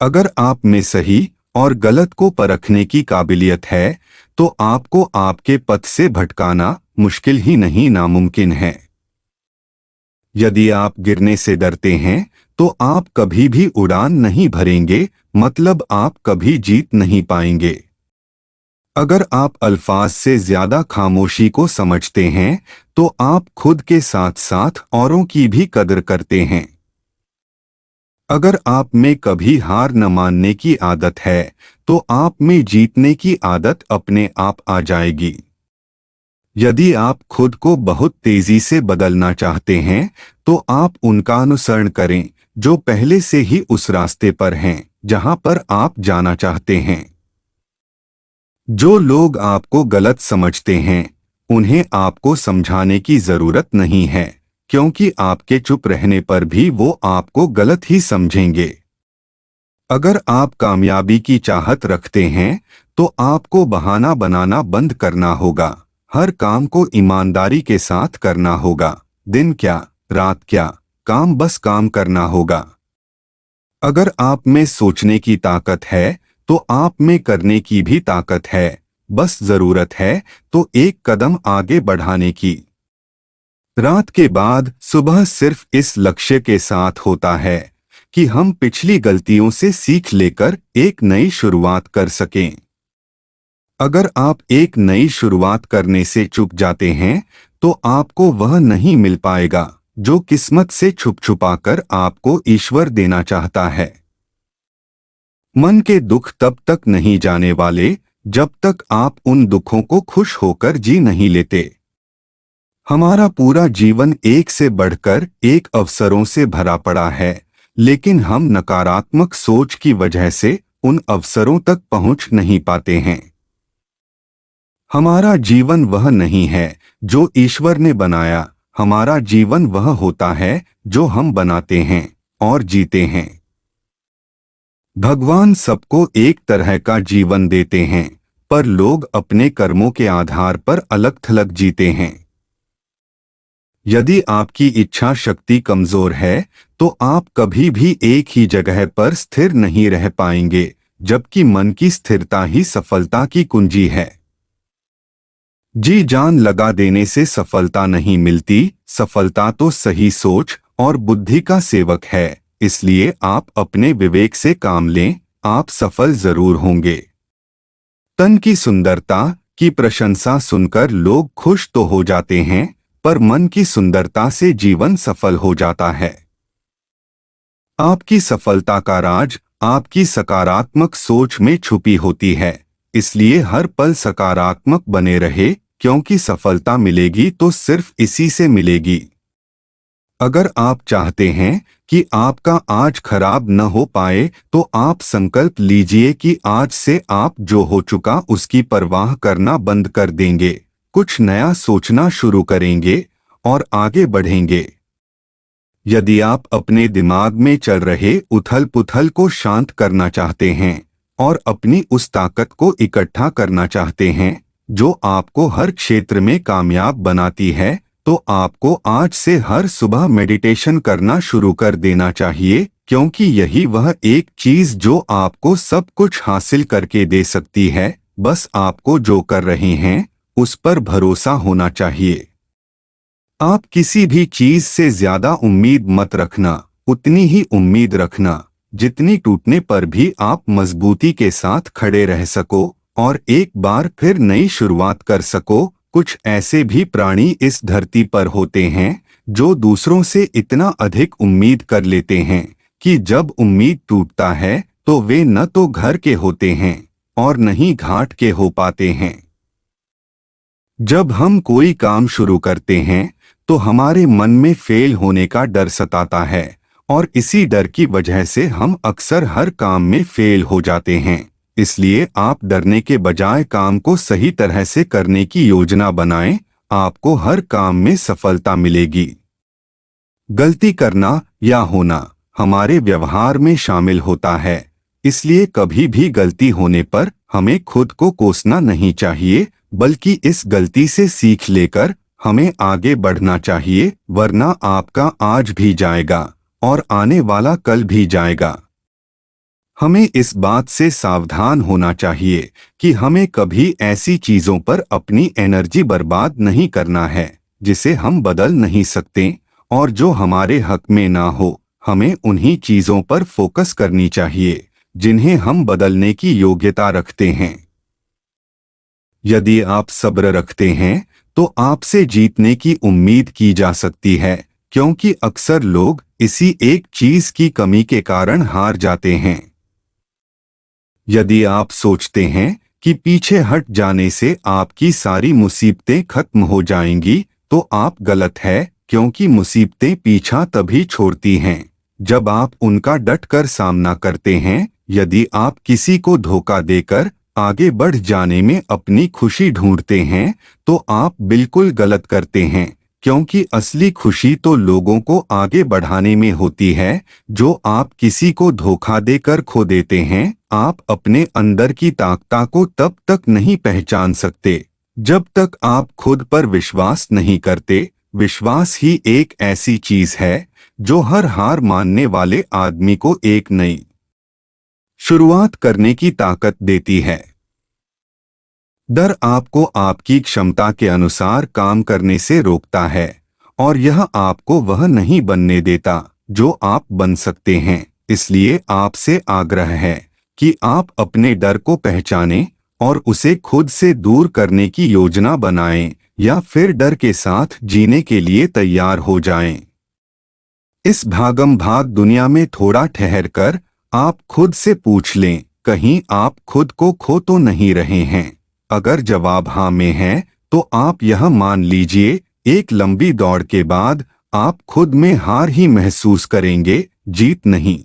अगर आप में सही और गलत को परखने की काबिलियत है, तो आपको आपके पथ से भटकाना मुश्किल ही नहीं नामुमकिन है। यदि आप गिरने से डरते हैं, तो आप कभी भी उड़ान नहीं भरेंगे, मतलब आप कभी जीत नहीं पाएंगे। अगर आप अल्फाज से ज्यादा खामोशी को समझते हैं, तो आप खुद के साथ साथ औरों की भी कदर करते हैं। अगर आप में कभी हार न मानने की आदत है, तो आप में जीतने की आदत अपने आप आ जाएगी। यदि आप खुद को बहुत तेजी से बदलना चाहते हैं, तो आप उनका अनुसरण करें जो पहले से ही उस रास्ते पर हैं जहां पर आप जाना चाहते हैं। जो लोग आपको गलत समझते हैं, उन्हें आपको समझाने की जरूरत नहीं है, क्योंकि आपके चुप रहने पर भी वो आपको गलत ही समझेंगे। अगर आप कामयाबी की चाहत रखते हैं, तो आपको बहाना बनाना बंद करना होगा। हर काम को ईमानदारी के साथ करना होगा। दिन क्या, रात क्या, काम बस काम करना होगा। अगर आप में सोचने की ताकत है, तो आप में करने की भी ताकत है। बस जरूरत है तो एक कदम आगे बढ़ाने की। रात के बाद सुबह सिर्फ इस लक्ष्य के साथ होता है कि हम पिछली गलतियों से सीख लेकर एक नई शुरुआत कर सकें। अगर आप एक नई शुरुआत करने से चूक जाते हैं, तो आपको वह नहीं मिल पाएगा जो किस्मत से छुप छुपा कर आपको ईश्वर देना चाहता है। मन के दुख तब तक नहीं जाने वाले जब तक आप उन दुखों को खुश होकर जी नहीं लेते। हमारा पूरा जीवन एक से बढ़कर एक अवसरों से भरा पड़ा है, लेकिन हम नकारात्मक सोच की वजह से उन अवसरों तक पहुंच नहीं पाते हैं। हमारा जीवन वह नहीं है जो ईश्वर ने बनाया, हमारा जीवन वह होता है जो हम बनाते हैं और जीते हैं। भगवान सबको एक तरह का जीवन देते हैं, पर लोग अपने कर्मों के आधार पर अलग थलग जीते हैं। यदि आपकी इच्छा शक्ति कमजोर है, तो आप कभी भी एक ही जगह पर स्थिर नहीं रह पाएंगे, जबकि मन की स्थिरता ही सफलता की कुंजी है। जी जान लगा देने से सफलता नहीं मिलती, सफलता तो सही सोच और बुद्धि का सेवक है। इसलिए आप अपने विवेक से काम लें, आप सफल जरूर होंगे। तन की सुंदरता की प्रशंसा सुनकर लोग खुश तो हो जाते हैं, पर मन की सुंदरता से जीवन सफल हो जाता है। आपकी सफलता का राज आपकी सकारात्मक सोच में छुपी होती है। इसलिए हर पल सकारात्मक बने रहे, क्योंकि सफलता मिलेगी तो सिर्फ इसी से मिलेगी। अगर आप चाहते हैं कि आपका आज खराब न हो पाए, तो आप संकल्प लीजिए कि आज से आप जो हो चुका उसकी परवाह करना बंद कर देंगे, कुछ नया सोचना शुरू करेंगे और आगे बढ़ेंगे। यदि आप अपने दिमाग में चल रहे उथल पुथल को शांत करना चाहते हैं और अपनी उस ताकत को इकट्ठा करना चाहते हैं जो आपको हर क्षेत्र में कामयाब बनाती है, तो आपको आज से हर सुबह मेडिटेशन करना शुरू कर देना चाहिए, क्योंकि यही वह एक चीज जो आपको सब कुछ हासिल करके दे सकती है। बस आपको जो कर रहे हैं उस पर भरोसा होना चाहिए। आप किसी भी चीज से ज्यादा उम्मीद मत रखना, उतनी ही उम्मीद रखना जितनी टूटने पर भी आप मजबूती के साथ खड़े रह सको और एक बार फिर नई शुरुआत कर सको। कुछ ऐसे भी प्राणी इस धरती पर होते हैं जो दूसरों से इतना अधिक उम्मीद कर लेते हैं कि जब उम्मीद टूटता है तो वे न तो घर के होते हैं और न ही घाट के हो पाते हैं। जब हम कोई काम शुरू करते हैं तो हमारे मन में फेल होने का डर सताता है, और इसी डर की वजह से हम अक्सर हर काम में फेल हो जाते हैं। इसलिए आप डरने के बजाय काम को सही तरह से करने की योजना बनाएं, आपको हर काम में सफलता मिलेगी। गलती करना या होना हमारे व्यवहार में शामिल होता है, इसलिए कभी भी गलती होने पर हमें खुद को कोसना नहीं चाहिए, बल्कि इस गलती से सीख लेकर हमें आगे बढ़ना चाहिए, वरना आपका आज भी जाएगा और आने वाला कल भी जाएगा। हमें इस बात से सावधान होना चाहिए कि हमें कभी ऐसी चीजों पर अपनी एनर्जी बर्बाद नहीं करना है जिसे हम बदल नहीं सकते और जो हमारे हक में ना हो। हमें उन्हीं चीजों पर फोकस करनी चाहिए जिन्हें हम बदलने की योग्यता रखते हैं। यदि आप सब्र रखते हैं तो आपसे जीतने की उम्मीद की जा सकती है, क्योंकि अक्सर लोग इसी एक चीज की कमी के कारण हार जाते हैं। यदि आप सोचते हैं कि पीछे हट जाने से आपकी सारी मुसीबतें खत्म हो जाएंगी, तो आप गलत है, क्योंकि मुसीबतें पीछा तभी छोड़ती हैं जब आप उनका डटकर सामना करते हैं। यदि आप किसी को धोखा देकर आगे बढ़ जाने में अपनी खुशी ढूंढते हैं, तो आप बिल्कुल गलत करते हैं, क्योंकि असली खुशी तो लोगों को आगे बढ़ाने में होती है, जो आप किसी को धोखा देकर खो देते हैं। आप अपने अंदर की ताकत को तब तक नहीं पहचान सकते जब तक आप खुद पर विश्वास नहीं करते। विश्वास ही एक ऐसी चीज है जो हर हार मानने वाले आदमी को एक नई शुरुआत करने की ताकत देती है। डर आपको आपकी क्षमता के अनुसार काम करने से रोकता है और यह आपको वह नहीं बनने देता जो आप बन सकते हैं। इसलिए आपसे आग्रह है कि आप अपने डर को पहचानें और उसे खुद से दूर करने की योजना बनाएं, या फिर डर के साथ जीने के लिए तैयार हो जाएं। इस भागम भाग दुनिया में थोड़ा ठहर कर आप खुद से पूछ लें, कहीं आप खुद को खो तो नहीं रहे हैं। अगर जवाब हाँ में है, तो आप यह मान लीजिए, एक लंबी दौड़ के बाद आप खुद में हार ही महसूस करेंगे, जीत नहीं।